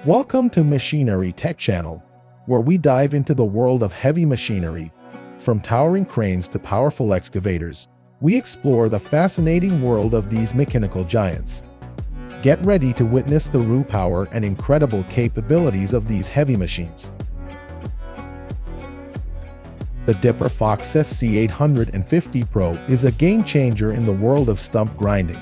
Welcome to Machinery Tech Channel, where we dive into the world of heavy machinery. From towering cranes to powerful excavators, we explore the fascinating world of these mechanical giants. Get ready to witness the raw power and incredible capabilities of these heavy machines. The Dipper Fox SC850 Pro is a game-changer in the world of stump grinding.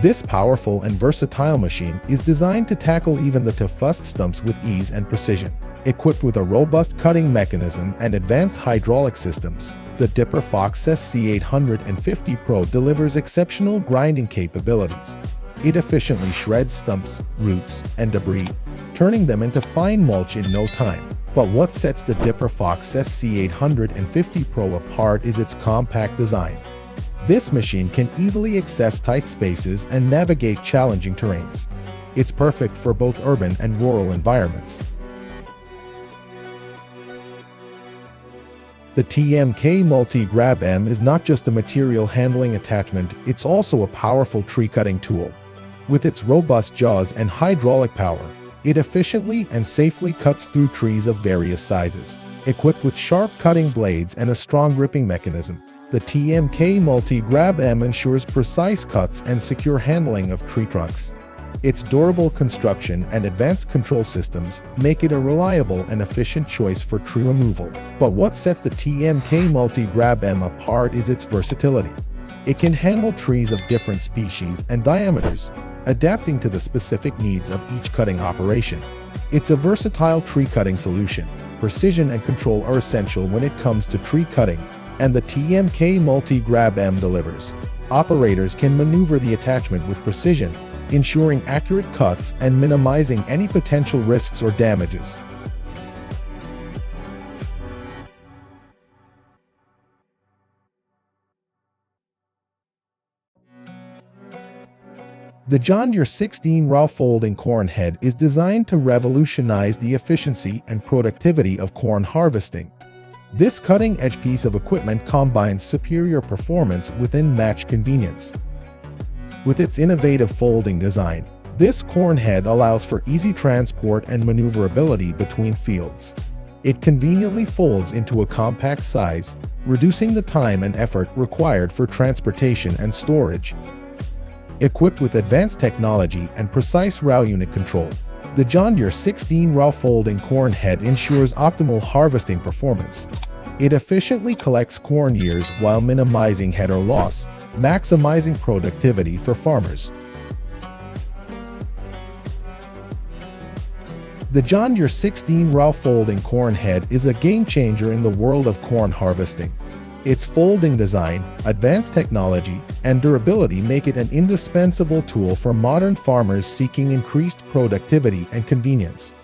This powerful and versatile machine is designed to tackle even the toughest stumps with ease and precision. Equipped with a robust cutting mechanism and advanced hydraulic systems, the Dipper Fox SC850 Pro delivers exceptional grinding capabilities. It efficiently shreds stumps, roots, and debris, turning them into fine mulch in no time. But what sets the Dipper Fox SC850 Pro apart is its compact design. This machine can easily access tight spaces and navigate challenging terrains. It's perfect for both urban and rural environments. The TMK Multi-Grab M is not just a material handling attachment, it's also a powerful tree-cutting tool. With its robust jaws and hydraulic power, it efficiently and safely cuts through trees of various sizes. Equipped with sharp cutting blades and a strong gripping mechanism, the TMK Multi-Grab M ensures precise cuts and secure handling of tree trunks. Its durable construction and advanced control systems make it a reliable and efficient choice for tree removal. But what sets the TMK Multi-Grab M apart is its versatility. It can handle trees of different species and diameters, adapting to the specific needs of each cutting operation. It's a versatile tree cutting solution. Precision and control are essential when it comes to tree cutting, and the TMK Multi-Grab M delivers. Operators can maneuver the attachment with precision, ensuring accurate cuts and minimizing any potential risks or damages. The John Deere 16 raw folding corn head is designed to revolutionize the efficiency and productivity of corn harvesting. This cutting-edge piece of equipment combines superior performance with unmatched convenience. With its innovative folding design, this corn head allows for easy transport and maneuverability between fields. It conveniently folds into a compact size, reducing the time and effort required for transportation and storage. Equipped with advanced technology and precise raw unit control, the John Deere 16 raw folding corn head ensures optimal harvesting performance. It efficiently collects corn ears while minimizing header loss, maximizing productivity for farmers. The John Deere 16 raw folding corn head is a game-changer in the world of corn harvesting. Its folding design, advanced technology, and durability make it an indispensable tool for modern farmers seeking increased productivity and convenience.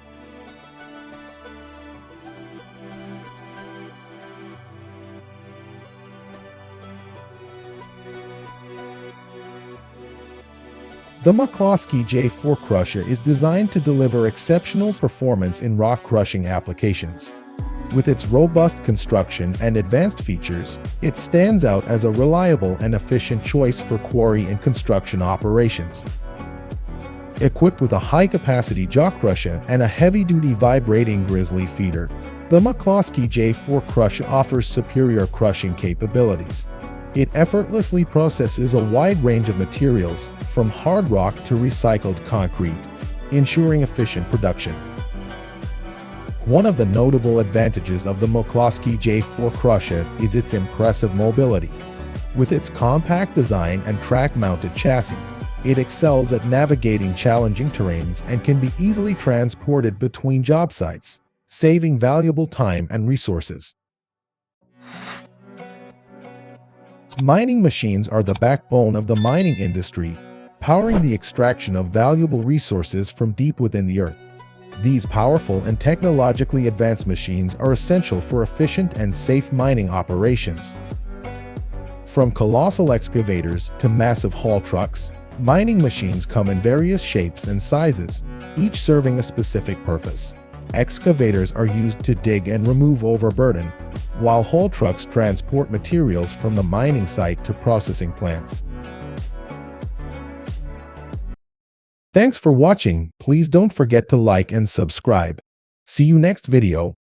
The McCloskey J4 crusher is designed to deliver exceptional performance in rock crushing applications. With its robust construction and advanced features, it stands out as a reliable and efficient choice for quarry and construction operations. Equipped with a high-capacity jaw crusher and a heavy-duty vibrating grizzly feeder, the McCloskey J4 crusher offers superior crushing capabilities. It effortlessly processes a wide range of materials, from hard rock to recycled concrete, ensuring efficient production. One of the notable advantages of the McCloskey J4 crusher is its impressive mobility. With its compact design and track-mounted chassis, it excels at navigating challenging terrains and can be easily transported between job sites, saving valuable time and resources. Mining machines are the backbone of the mining industry, powering the extraction of valuable resources from deep within the earth. These powerful and technologically advanced machines are essential for efficient and safe mining operations. From colossal excavators to massive haul trucks, mining machines come in various shapes and sizes, each serving a specific purpose. Excavators are used to dig and remove overburden, while haul trucks transport materials from the mining site to processing plants. Thanks for watching. Please don't forget to like and subscribe. See you next video.